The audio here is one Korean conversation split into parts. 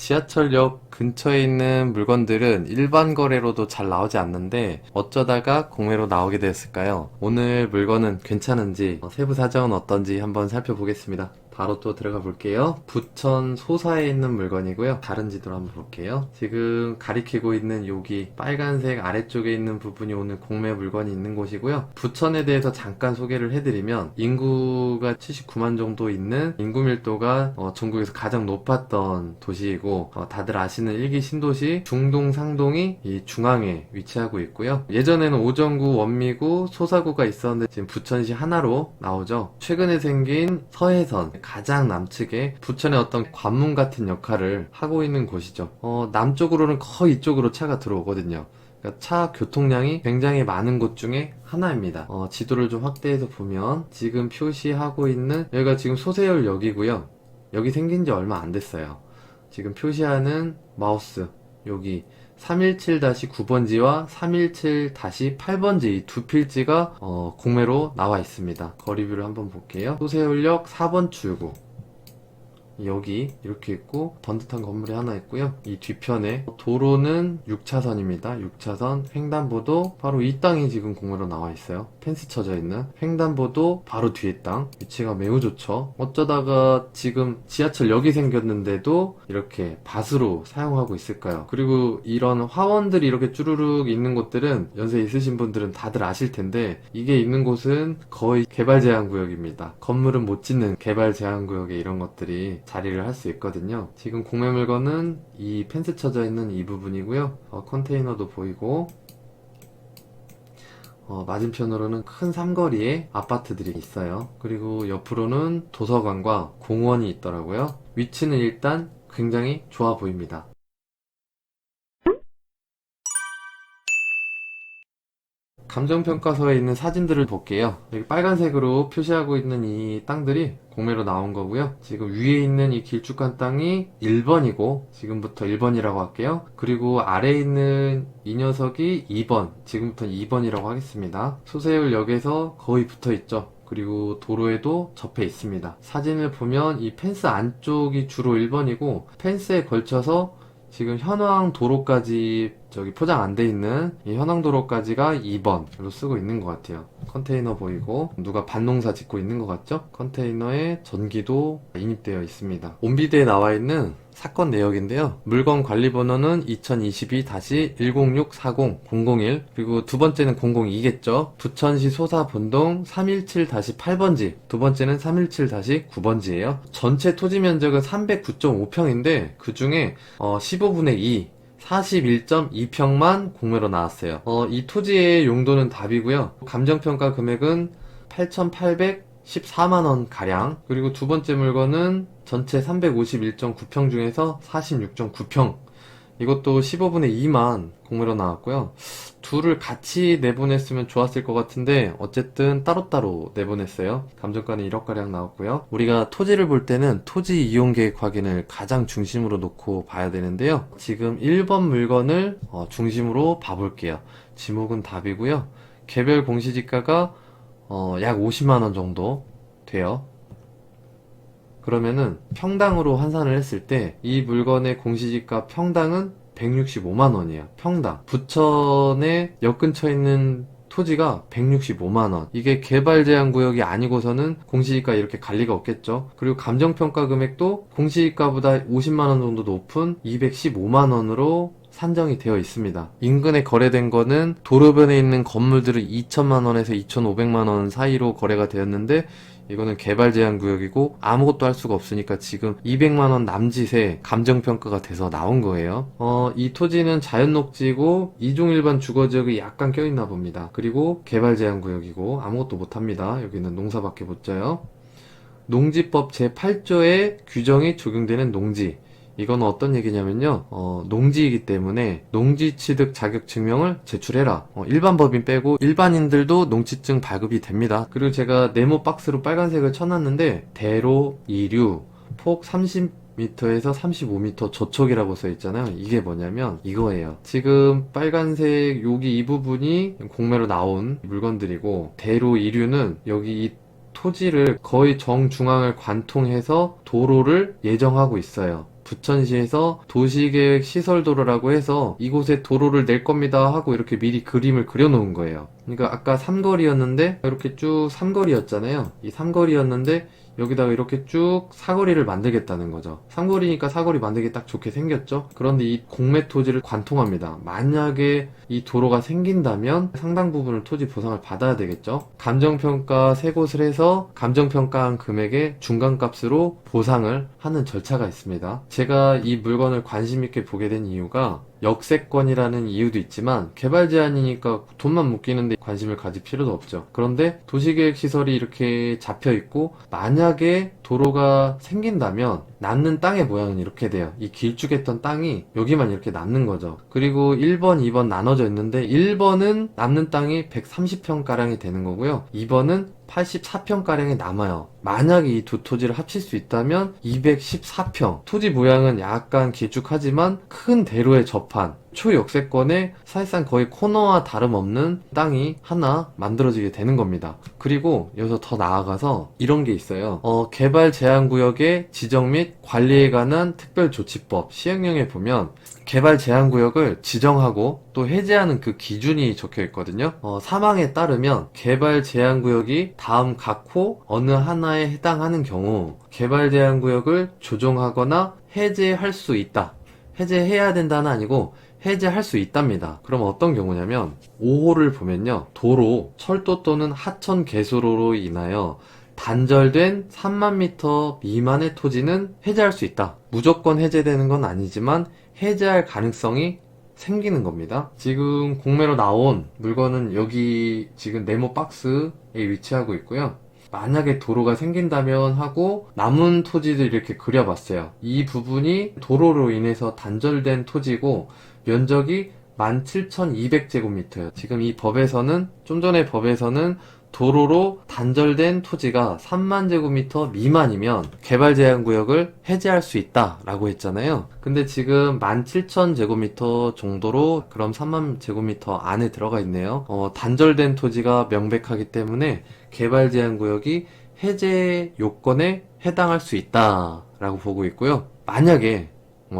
지하철역 근처에 있는 물건들은 일반 거래로도 잘 나오지 않는데 어쩌다가 공매로 나오게 되었을까요? 오늘 물건은 괜찮은지 세부 사정은 어떤지 한번 살펴보겠습니다. 바로 또 들어가 볼게요. 부천 소사에 있는 물건이고요. 다른 지도로 한번 볼게요. 지금 가리키고 있는 여기 빨간색 아래쪽에 있는 부분이 오늘 공매 물건이 있는 곳이고요. 부천에 대해서 잠깐 소개를 해드리면 인구가 79만 정도 있는 인구 밀도가 전국에서 가장 높았던 도시이고 다들 아시는 일기 신도시 중동 상동이 이 중앙에 위치하고 있고요. 예전에는 오정구, 원미구, 소사구가 있었는데 지금 부천시 하나로 나오죠. 최근에 생긴 서해선 가장 남측에 부천의 어떤 관문 같은 역할을 하고 있는 곳이죠. 남쪽으로는 거의 이쪽으로 차가 들어오거든요. 그러니까 차 교통량이 굉장히 많은 곳 중에 하나입니다. 지도를 좀 확대해서 보면 지금 표시하고 있는 여기가 지금 소세울역이고요. 여기 생긴 지 얼마 안 됐어요. 지금 표시하는 마우스 여기 317-9번지와 317-8번지 이 두 필지가 공매로 나와 있습니다. 거리뷰를 한번 볼게요. 소세울역 4번 출구 여기 이렇게 있고 번듯한 건물이 하나 있고요. 이 뒤편에 도로는 6차선입니다. 6차선 횡단보도 바로 이 땅이 지금 공매로 나와 있어요. 펜스 쳐져 있는 횡단보도 바로 뒤에 땅 위치가 매우 좋죠. 어쩌다가 지금 지하철역이 생겼는데도 이렇게 밭으로 사용하고 있을까요? 그리고 이런 화원들이 이렇게 쭈루룩 있는 곳들은 연세 있으신 분들은 다들 아실 텐데 이게 있는 곳은 거의 개발 제한 구역입니다. 건물은 못 짓는 개발 제한 구역에 이런 것들이 자리를 할 수 있거든요. 지금 공매 물건은 이 펜스 쳐져 있는 이 부분이고요. 컨테이너도 보이고 맞은편으로는 큰 삼거리에 아파트들이 있어요. 그리고 옆으로는 도서관과 공원이 있더라고요. 위치는 일단 굉장히 좋아 보입니다. 감정평가서에 있는 사진들을 볼게요. 여기 빨간색으로 표시하고 있는 이 땅들이 공매로 나온 거고요. 지금 위에 있는 이 길쭉한 땅이 1번이고 지금부터 1번이라고 할게요. 그리고 아래에 있는 이 녀석이 2번, 지금부터 2번이라고 하겠습니다. 소세울역에서 거의 붙어 있죠. 그리고 도로에도 접해 있습니다. 사진을 보면 이 펜스 안쪽이 주로 1번이고 펜스에 걸쳐서 지금 현황 도로까지 저기 포장 안 돼 있는 이 현황 도로까지가 2번으로 쓰고 있는 것 같아요. 컨테이너 보이고 누가 밭농사 짓고 있는 것 같죠? 컨테이너에 전기도 인입되어 있습니다. 온비드에 나와 있는 사건 내역인데요. 물건 관리 번호는 2022-10640001 그리고 두 번째는 002겠죠. 부천시 소사본동 317-8번지 두 번째는 317-9번지예요. 전체 토지 면적은 309.5평인데 그 중에 15분의 2 41.2평만 공매로 나왔어요. 이 토지의 용도는 답이고요. 감정평가 금액은 8,814만원 가량. 그리고 두 번째 물건은 전체 351.9평 중에서 46.9평. 이것도 15분의 2만 공매로 나왔고요. 둘을 같이 내보냈으면 좋았을 것 같은데 어쨌든 따로따로 내보냈어요. 감정가는 1억가량 나왔고요. 우리가 토지를 볼 때는 토지 이용계획 확인을 가장 중심으로 놓고 봐야 되는데요. 지금 1번 물건을 중심으로 봐볼게요. 지목은 답이고요. 개별 공시지가가 약 50만원 정도 돼요. 그러면은 평당으로 환산을 했을 때 이 물건의 공시지가 평당은 165만원이에요. 평당. 부천에 역 근처에 있는 토지가 165만원. 이게 개발 제한 구역이 아니고서는 공시지가 이렇게 갈 리가 없겠죠. 그리고 감정평가 금액도 공시지가보다 50만원 정도 높은 215만원으로 산정이 되어 있습니다. 인근에 거래된 거는 도로변에 있는 건물들은 2천만원에서 2,500만원 사이로 거래가 되었는데 이거는 개발 제한 구역이고 아무것도 할 수가 없으니까 지금 200만원 남짓의 감정평가가 돼서 나온 거예요. 이 토지는 자연녹지고 이종일반 주거지역이 약간 껴있나 봅니다. 그리고 개발 제한 구역이고 아무것도 못합니다. 여기는 농사밖에 못 져요. 농지법 제8조의 규정이 적용되는 농지. 이건 어떤 얘기냐면요. 농지이기 때문에 농지 취득 자격 증명을 제출해라. 일반 법인 빼고 일반인들도 농지증 발급이 됩니다. 그리고 제가 네모 박스로 빨간색을 쳐놨는데 대로, 이류, 폭 30m에서 35m 저촉이라고 써 있잖아요. 이게 뭐냐면 이거예요. 지금 빨간색 여기 이 부분이 공매로 나온 물건들이고 대로, 이류는 여기 이 토지를 거의 정중앙을 관통해서 도로를 예정하고 있어요. 부천시에서 도시계획 시설도로라고 해서 이곳에 도로를 낼 겁니다 하고 이렇게 미리 그림을 그려놓은 거예요. 그러니까 아까 삼거리였는데 이렇게 쭉 삼거리였잖아요. 이 삼거리였는데 여기다가 이렇게 쭉 사거리를 만들겠다는 거죠. 삼거리니까 사거리 만들기 딱 좋게 생겼죠. 그런데 이 공매 토지를 관통합니다. 만약에 이 도로가 생긴다면 상당 부분을 토지 보상을 받아야 되겠죠. 감정평가 3곳을 해서 감정평가한 금액의 중간값으로 보상을 하는 절차가 있습니다. 제가 이 물건을 관심 있게 보게 된 이유가 역세권이라는 이유도 있지만 개발 제한이니까 돈만 묶이는데 관심을 가질 필요도 없죠. 그런데 도시계획 시설이 이렇게 잡혀 있고 만약에 도로가 생긴다면 남는 땅의 모양은 이렇게 돼요. 이 길쭉했던 땅이 여기만 이렇게 남는 거죠. 그리고 1번, 2번 나눠져 있는데 1번은 남는 땅이 130평가량이 되는 거고요. 2번은 84평가량이 남아요. 만약에 이 두 토지를 합칠 수 있다면 214평. 토지 모양은 약간 길쭉하지만 큰 대로에 접한 초역세권에 사실상 거의 코너와 다름없는 땅이 하나 만들어지게 되는 겁니다. 그리고 여기서 더 나아가서 이런 게 있어요. 개발 제한구역의 지정 및 관리에 관한 특별조치법 시행령에 보면 개발 제한구역을 지정하고 또 해제하는 그 기준이 적혀 있거든요. 사망에 따르면 개발 제한구역이 다음 각 호 어느 하나에 해당하는 경우 개발 제한구역을 조정하거나 해제할 수 있다. 해제해야 된다는 아니고 해제할 수 있답니다. 그럼 어떤 경우냐면 5호를 보면요. 도로, 철도 또는 하천 개수로로 인하여 단절된 3만 미터 미만의 토지는 해제할 수 있다. 무조건 해제되는 건 아니지만 해제할 가능성이 생기는 겁니다. 지금 공매로 나온 물건은 여기 지금 네모 박스에 위치하고 있고요. 만약에 도로가 생긴다면 하고 남은 토지들 이렇게 그려봤어요. 이 부분이 도로로 인해서 단절된 토지고 면적이 17,200제곱미터예요. 지금 이 법에서는 좀 전에 법에서는 도로로 단절된 토지가 3만 제곱미터 미만이면 개발 제한 구역을 해제할 수 있다라고 했잖아요. 근데 지금 17,000제곱미터 정도로 그럼 3만 제곱미터 안에 들어가 있네요. 단절된 토지가 명백하기 때문에 개발 제한 구역이 해제 요건에 해당할 수 있다라고 보고 있고요. 만약에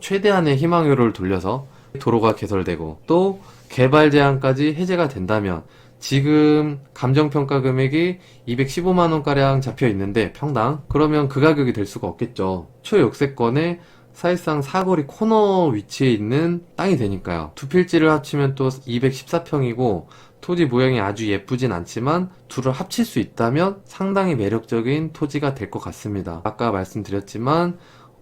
최대한의 희망효를 돌려서 도로가 개설되고 또 개발 제한까지 해제가 된다면 지금 감정평가 금액이 215만원가량 잡혀 있는데 평당 그러면 그 가격이 될 수가 없겠죠. 초역세권에 사실상 사거리 코너 위치에 있는 땅이 되니까요. 두 필지를 합치면 또 214평이고 토지 모양이 아주 예쁘진 않지만 둘을 합칠 수 있다면 상당히 매력적인 토지가 될 것 같습니다. 아까 말씀드렸지만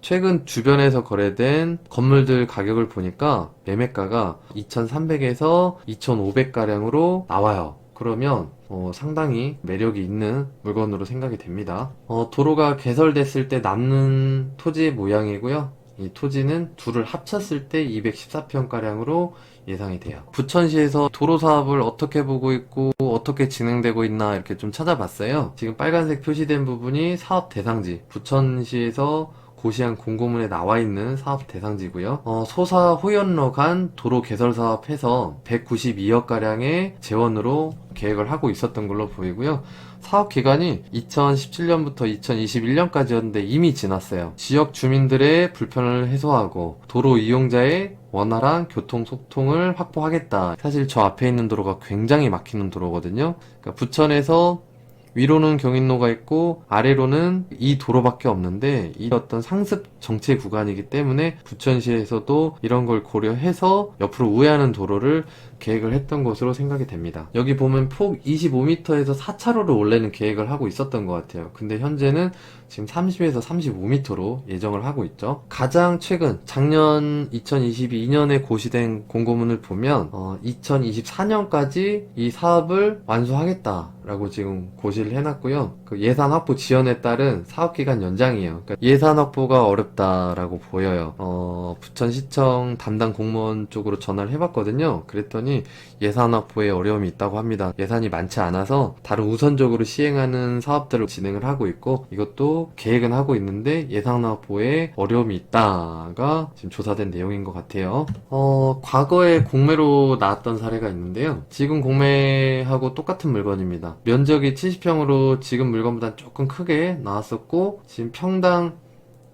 최근 주변에서 거래된 건물들 가격을 보니까 매매가가 2,300에서 2,500가량으로 나와요. 그러면 상당히 매력이 있는 물건으로 생각이 됩니다. 도로가 개설됐을 때 남는 토지의 모양이고요. 이 토지는 둘을 합쳤을 때 214평가량으로 예상이 돼요. 부천시에서 도로 사업을 어떻게 보고 있고 어떻게 진행되고 있나 이렇게 좀 찾아봤어요. 지금 빨간색 표시된 부분이 사업 대상지, 부천시에서 고시한 공고문에 나와 있는 사업 대상지고요. 소사 호연로 간 도로 개설 사업 해서 192억가량의 재원으로 계획을 하고 있었던 걸로 보이고요. 사업 기간이 2017년부터 2021년까지였는데 이미 지났어요. 지역 주민들의 불편을 해소하고 도로 이용자의 원활한 교통 소통을 확보하겠다. 사실 저 앞에 있는 도로가 굉장히 막히는 도로거든요. 그러니까 부천에서 위로는 경인로가 있고 아래로는 이 도로밖에 없는데 이 어떤 상습 정체 구간이기 때문에 부천시에서도 이런 걸 고려해서 옆으로 우회하는 도로를 계획을 했던 것으로 생각이 됩니다. 여기 보면 폭 25m에서 4차로를 원래는 계획을 하고 있었던 것 같아요. 근데 현재는 지금 30에서 35m로 예정을 하고 있죠. 가장 최근 작년 2022년에 고시된 공고문을 보면 2024년까지 이 사업을 완수하겠다라고 지금 고시를 해놨고요. 그 예산 확보 지연에 따른 사업기간 연장이에요. 그러니까 예산 확보가 어렵다라고 보여요. 부천시청 담당 공무원 쪽으로 전화를 해봤거든요. 그랬더니 예산 확보에 어려움이 있다고 합니다. 예산이 많지 않아서 다른 우선적으로 시행하는 사업들을 진행을 하고 있고 이것도 계획은 하고 있는데 예산 확보에 어려움이 있다가 지금 조사된 내용인 것 같아요. 과거에 공매로 나왔던 사례가 있는데요. 지금 공매하고 똑같은 물건입니다. 면적이 70평으로 지금 물건보다 조금 크게 나왔었고 지금 평당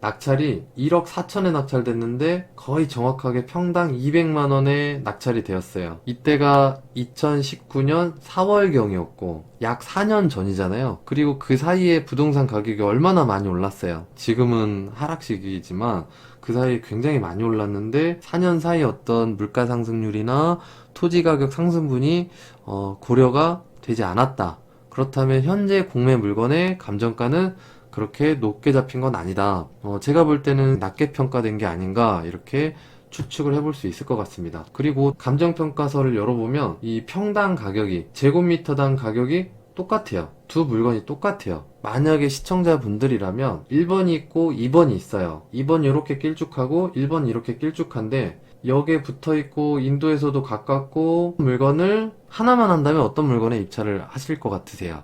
낙찰이 1억 4천에 낙찰됐는데 거의 정확하게 평당 200만원에 낙찰이 되었어요. 이때가 2019년 4월경이었고 약 4년 전이잖아요. 그리고 그 사이에 부동산 가격이 얼마나 많이 올랐어요. 지금은 하락 시기이지만 그 사이에 굉장히 많이 올랐는데 4년 사이 어떤 물가 상승률이나 토지 가격 상승분이 고려가 되지 않았다. 그렇다면 현재 공매 물건의 감정가는 그렇게 높게 잡힌 건 아니다. 제가 볼 때는 낮게 평가된 게 아닌가 이렇게 추측을 해볼 수 있을 것 같습니다. 그리고 감정평가서를 열어보면 이 평당 가격이 제곱미터당 가격이 똑같아요. 두 물건이 똑같아요. 만약에 시청자분들이라면 1번이 있고 2번이 있어요. 2번 이렇게 길쭉하고 1번 이렇게 길쭉한데 역에 붙어있고 인도에서도 가깝고 물건을 하나만 한다면 어떤 물건에 입찰을 하실 것 같으세요?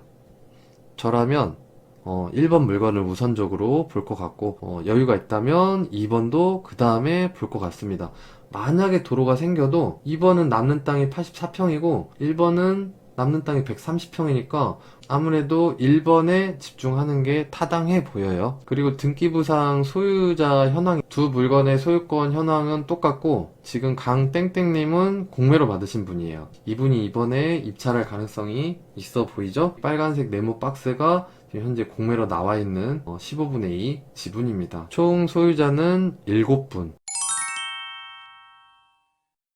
저라면 1번 물건을 우선적으로 볼 것 같고 여유가 있다면 2번도 그 다음에 볼 것 같습니다. 만약에 도로가 생겨도 2번은 남는 땅이 84평이고 1번은 남는 땅이 130평이니까 아무래도 1번에 집중하는 게 타당해 보여요. 그리고 등기부상 소유자 현황, 두 물건의 소유권 현황은 똑같고 지금 강땡땡님은 공매로 받으신 분이에요. 이분이 이번에 입찰할 가능성이 있어 보이죠? 빨간색 네모 박스가 지금 현재 공매로 나와 있는 15분의 2 지분입니다. 총 소유자는 7분.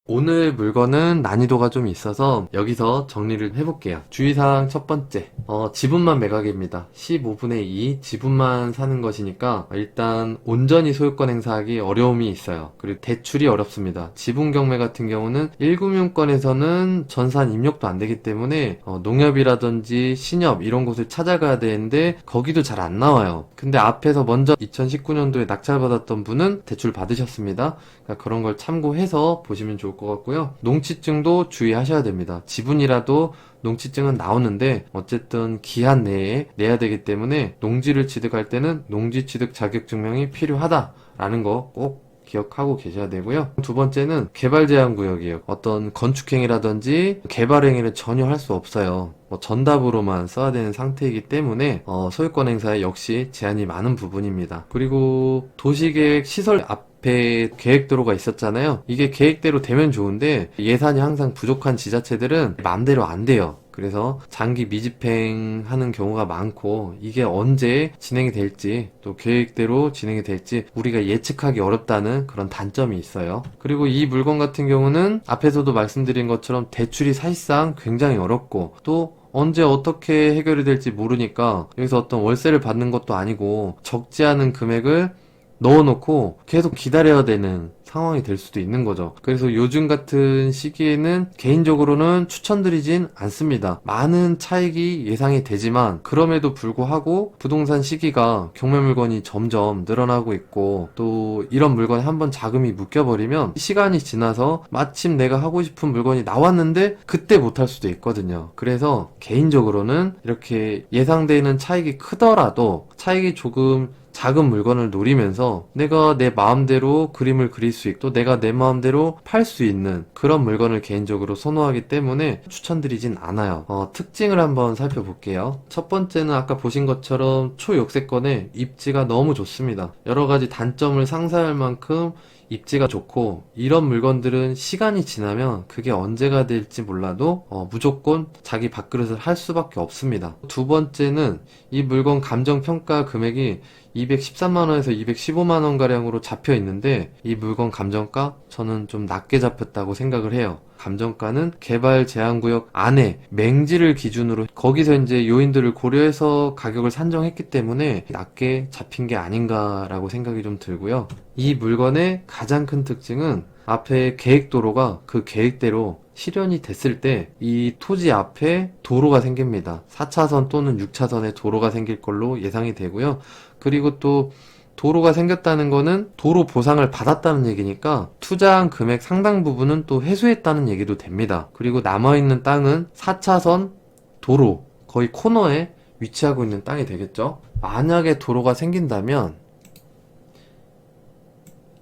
오늘 물건은 난이도가 좀 있어서 여기서 정리를 해볼게요. 주의사항 첫 번째, 지분만 매각입니다. 15분의 2 지분만 사는 것이니까 일단 온전히 소유권 행사하기 어려움이 있어요. 그리고 대출이 어렵습니다. 지분 경매 같은 경우는 1금융권에서는 전산 입력도 안 되기 때문에 농협이라든지 신협 이런 곳을 찾아가야 되는데 거기도 잘 안 나와요. 근데 앞에서 먼저 2019년도에 낙찰받았던 분은 대출 받으셨습니다. 그러니까 그런 걸 참고해서 보시면 좋을 것 같고요. 농취증도 주의하셔야 됩니다. 지분이라도 농취증은 나오는데 어쨌든 기한 내에 내야 되기 때문에 농지를 취득할 때는 농지 취득 자격증명이 필요하다라는 거 꼭 기억하고 계셔야 되고요. 두 번째는 개발 제한 구역이에요. 어떤 건축행위라든지 개발행위를 전혀 할 수 없어요. 전답으로만 써야 되는 상태이기 때문에 소유권 행사에 역시 제한이 많은 부분입니다. 그리고 도시계획 시설 앞에 계획도로가 있었잖아요. 이게 계획대로 되면 좋은데 예산이 항상 부족한 지자체들은 마음대로 안 돼요. 그래서 장기 미집행하는 경우가 많고 이게 언제 진행이 될지 또 계획대로 진행이 될지 우리가 예측하기 어렵다는 그런 단점이 있어요. 그리고 이 물건 같은 경우는 앞에서도 말씀드린 것처럼 대출이 사실상 굉장히 어렵고 또 언제 어떻게 해결이 될지 모르니까 여기서 어떤 월세를 받는 것도 아니고 적지 않은 금액을 넣어놓고 계속 기다려야 되는 상황이 될 수도 있는 거죠. 그래서 요즘 같은 시기에는 개인적으로는 추천드리진 않습니다. 많은 차익이 예상이 되지만 그럼에도 불구하고 부동산 시기가 경매 물건이 점점 늘어나고 있고 또 이런 물건에 한번 자금이 묶여버리면 시간이 지나서 마침 내가 하고 싶은 물건이 나왔는데 그때 못할 수도 있거든요. 그래서 개인적으로는 이렇게 예상되는 차익이 크더라도 차익이 조금 작은 물건을 노리면서 내가 내 마음대로 그림을 그릴 수 있고 또 내가 내 마음대로 팔 수 있는 그런 물건을 개인적으로 선호하기 때문에 추천드리진 않아요. 특징을 한번 살펴볼게요. 첫 번째는 아까 보신 것처럼 초역세권의 입지가 너무 좋습니다. 여러 가지 단점을 상쇄할 만큼 입지가 좋고 이런 물건들은 시간이 지나면 그게 언제가 될지 몰라도 무조건 자기 밥그릇을 할 수밖에 없습니다. 두 번째는 이 물건 감정평가 금액이 213만원에서 215만원 가량으로 잡혀 있는데 이 물건 감정가 저는 좀 낮게 잡혔다고 생각을 해요. 감정가는 개발 제한구역 안에 맹지를 기준으로 거기서 이제 요인들을 고려해서 가격을 산정했기 때문에 낮게 잡힌 게 아닌가라고 생각이 좀 들고요. 이 물건의 가장 큰 특징은 앞에 계획도로가 그 계획대로 실현이 됐을 때 이 토지 앞에 도로가 생깁니다. 4차선 또는 6차선의 도로가 생길 걸로 예상이 되고요. 그리고 또 도로가 생겼다는 거는 도로 보상을 받았다는 얘기니까 투자한 금액 상당 부분은 또 회수했다는 얘기도 됩니다. 그리고 남아있는 땅은 4차선 도로 거의 코너에 위치하고 있는 땅이 되겠죠. 만약에 도로가 생긴다면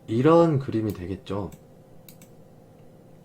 이런 그림이 되겠죠.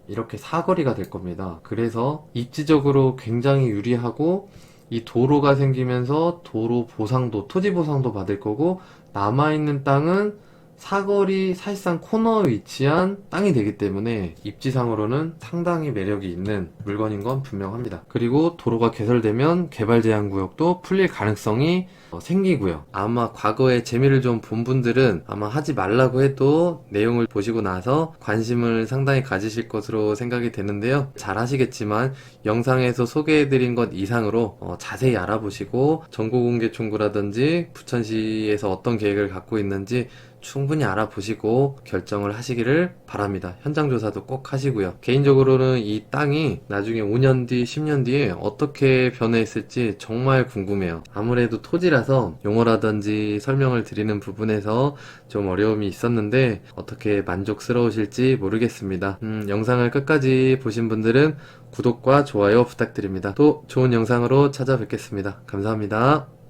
이렇게 사거리가 될 겁니다. 그래서 입지적으로 굉장히 유리하고 이 도로가 생기면서 도로 보상도, 토지 보상도 받을 거고, 남아있는 땅은 사거리 사실상 코너에 위치한 땅이 되기 때문에 입지상으로는 상당히 매력이 있는 물건인 건 분명합니다. 그리고 도로가 개설되면 개발 제한 구역도 풀릴 가능성이 생기고요. 아마 과거에 재미를 좀 본 분들은 아마 하지 말라고 해도 내용을 보시고 나서 관심을 상당히 가지실 것으로 생각이 되는데요. 잘 하시겠지만 영상에서 소개해드린 것 이상으로 자세히 알아보시고 정보공개총구라든지 부천시에서 어떤 계획을 갖고 있는지 충분히 알아보시고 결정을 하시기를 바랍니다. 현장 조사도 꼭 하시고요. 개인적으로는 이 땅이 나중에 5년 뒤, 10년 뒤에 어떻게 변해 있을지 정말 궁금해요. 아무래도 토지라서 용어라든지 설명을 드리는 부분에서 좀 어려움이 있었는데 어떻게 만족스러우실지 모르겠습니다. 영상을 끝까지 보신 분들은 구독과 좋아요 부탁드립니다. 또 좋은 영상으로 찾아뵙겠습니다. 감사합니다.